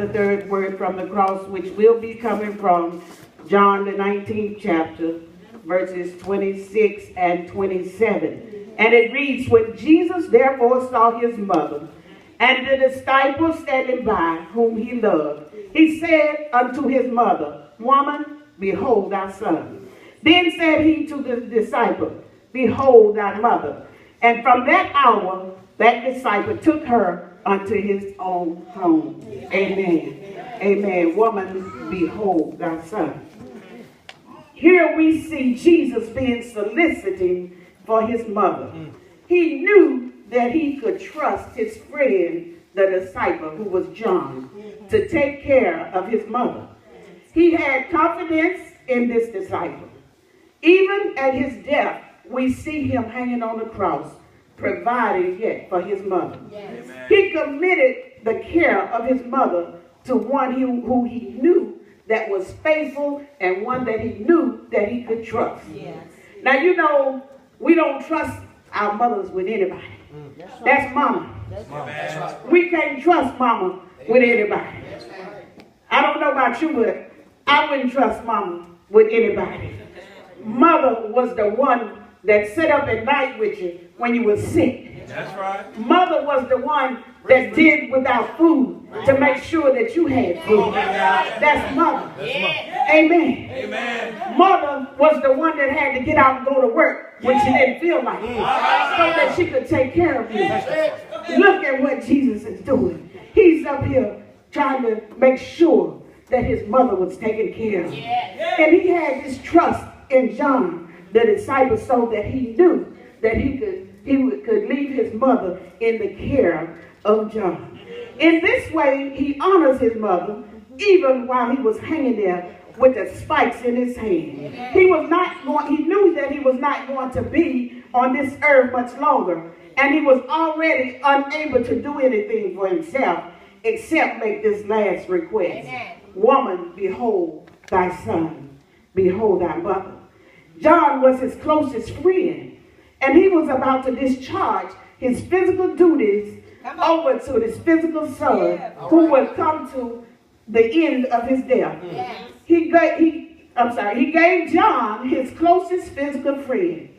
The third word from the cross, which will be coming from John the 19th chapter, verses 26 and 27. And it reads, when Jesus therefore saw his mother and the disciple standing by, whom he loved, he said unto his mother, Woman, behold thy son. Then said he to the disciple, Behold thy mother. And from that hour, that disciple took her unto his own home. Amen. Amen. Woman, behold thy son. Here we see Jesus being soliciting for his mother. He knew that he could trust his friend, the disciple, who was John, to take care of his mother. He had confidence in this disciple. Even at his death, we see him hanging on the cross, providing yet for his mother. Yes. He committed the care of his mother to one who he knew that was faithful and one that he knew that he could trust. Yes. Now, you know, we don't trust our mothers with anybody. That's mama. That's right. We can't trust mama with anybody. I don't know about you, but I wouldn't trust mama with anybody. Mother was the one that sat up at night with you when you were sick. That's right. Mother was the one that did without food to make sure that you had food. That's mother. Amen. Amen. Mother was the one that had to get out and go to work when she didn't feel like it, so that she could take care of you. Look at what Jesus is doing. He's up here trying to make sure that his mother was taken care of. And he had this trust in John, the disciple, so that he knew that he could leave his mother in the care of John. In this way, he honors his mother even while he was hanging there with the spikes in his hand. He knew that he was not going to be on this earth much longer, and he was already unable to do anything for himself except make this last request. Woman, behold thy son, behold thy mother. John was his closest friend, and he was about to discharge his physical duties over to his physical son, who would come to the end of his death. He gave John, his closest physical friend,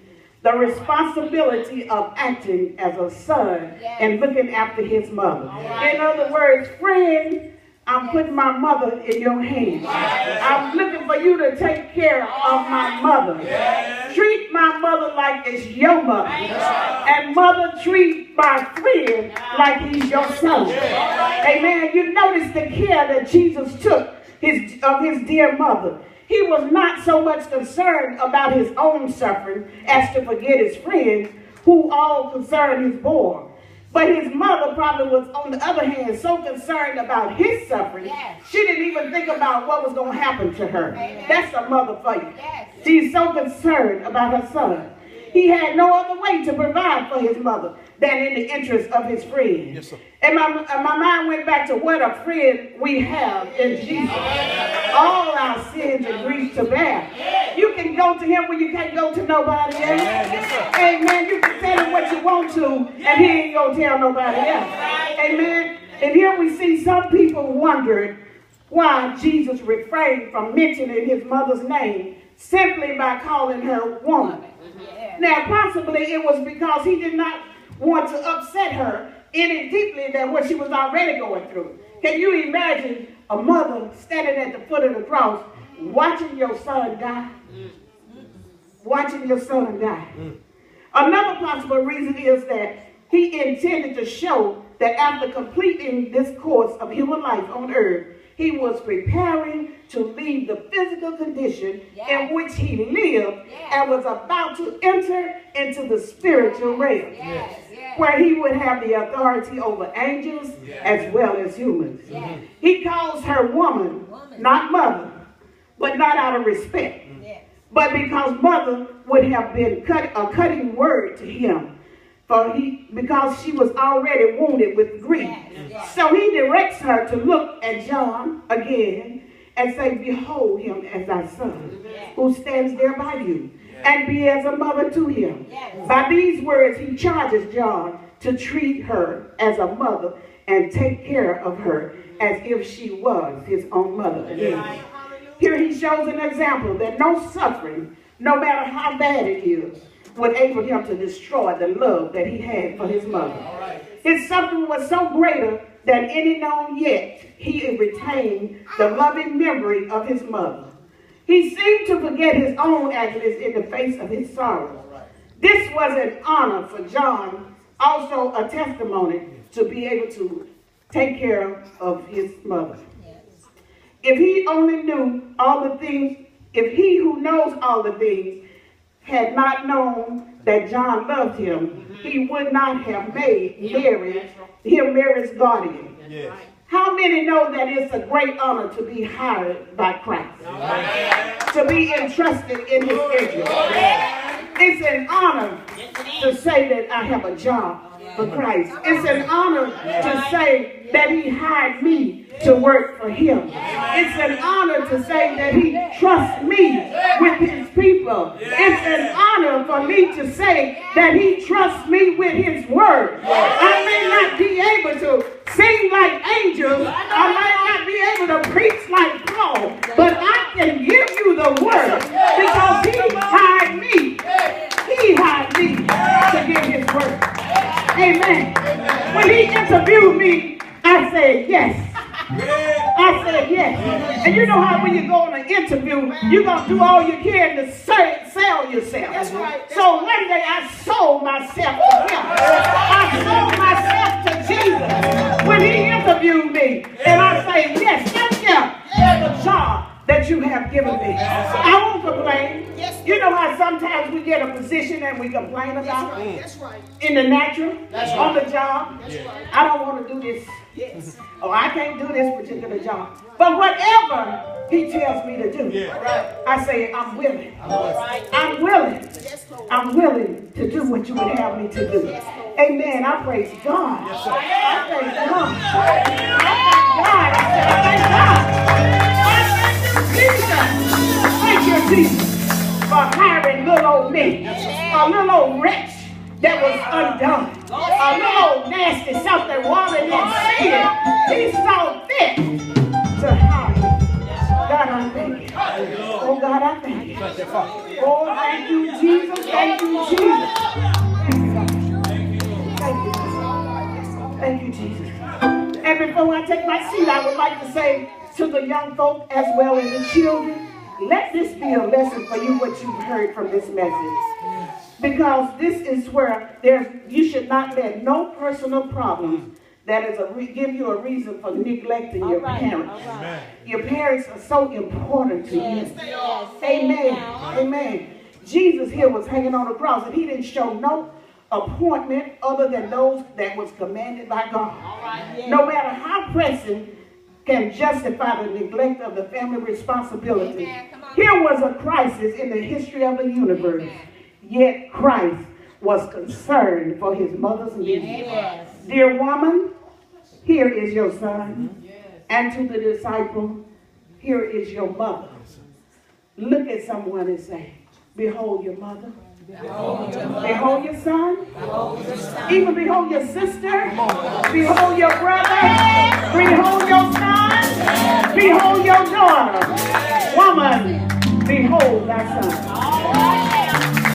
the responsibility of acting as a son and looking after his mother. In other words, friend, I'm putting my mother in your hands. I'm looking for you to take care of my mother. Treat my mother like it's your mother. And mother, treat my friend like he's your son. Amen. You notice the care that Jesus took of his dear mother. He was not so much concerned about his own suffering as to forget his friends, who all concerned his boy. But his mother probably was, on the other hand, so concerned about his suffering, she didn't even think about what was going to happen to her. That's a mother for you. She's so concerned about her son. He had no other way to provide for his mother than in the interest of his friend. And my mind went back to what a friend we have in Jesus. All our sins and griefs to bear. You can go to him when you can't go to nobody else. Amen. You can tell him what you want to, and he ain't going to tell nobody else. Amen. And here we see some people wondering why Jesus refrained from mentioning his mother's name simply by calling her woman. Now, possibly it was because he did not want to upset her any deeply than what she was already going through. Can you imagine a mother standing at the foot of the cross watching your son die? Watching your son die. Another possible reason is that he intended to show that after completing this course of human life on earth, he was preparing to leave the physical condition in which he lived and was about to enter into the spiritual realm, where he would have the authority over angels as well as humans. He calls her woman, not mother, but not out of respect, but because mother would have been a cutting word to him, because she was already wounded with grief. So he directs her to look at John again and say, behold him as thy son, who stands there by you, and be as a mother to him. By these words, he charges John to treat her as a mother and take care of her as if she was his own mother. Here he shows an example that no suffering, no matter how bad it is, would able him to destroy the love that he had for his mother. His suffering was so greater than any known yet, he retained the loving memory of his mother. He seemed to forget his own agonies in the face of his sorrow. This was an honor for John, also a testimony to be able to take care of his mother. If he only knew all the things, if he who knows all the things had not known that John loved him, he would not have made him Mary's guardian. Yes. How many know that it's a great honor to be hired by Christ? To be entrusted in his schedule. It's an honor to say that I have a job for Christ. It's an honor to say that he hired me to work for him. It's an honor to say that he trusts me with his people. It's an honor for me to say that he trusts me with his word. I may not be able to sing like angels. I might not be able to preach like Paul, but I can give you the word because he hired me. He hired me to give his word. Amen. When he interviewed me, I said yes. I said yes. And you know how when you go on an interview, you're going to do all you can to sell yourself. That's right. So one day I sold myself to him. I sold myself to Jesus when he interviewed me. And I say, yes, thank you for the job that you have given me. I won't complain. You know how sometimes we get a position and we complain about it? That's right. In the natural, on the job. I don't want to do this. Yes. Oh, I can't do this particular job. But whatever he tells me to do, I say, I'm willing. I'm willing. I'm willing to do what you would have me to do. Amen. I praise God. I praise God. I thank Jesus for hiring little old me, a little old wretch that was undone, a little old nasty something woman that sin. He saw fit to hire me. God, I thank you. Oh, God, I thank you. Oh, thank you, Jesus. Thank you, Jesus. Thank you. Thank you, Jesus. And before I take my seat, I would like to say to the young folk as well as the children, let this be a lesson for you, what you've heard from this message. Because this is where you should not let no personal problems that is give you a reason for neglecting your parents. Your parents are so important to you. Amen. Amen. Jesus here was hanging on the cross and he didn't show no appointment other than those that was commanded by God. No matter how pressing can justify the neglect of the family responsibility. Here was a crisis in the history of the universe. Yet Christ was concerned for his mother's needs. Dear woman, here is your son. And to the disciple, here is your mother. Look at someone and say, behold your mother. Behold your son. Even behold your sister. Behold your brother. Behold your son. Behold your daughter. Woman, behold thy son.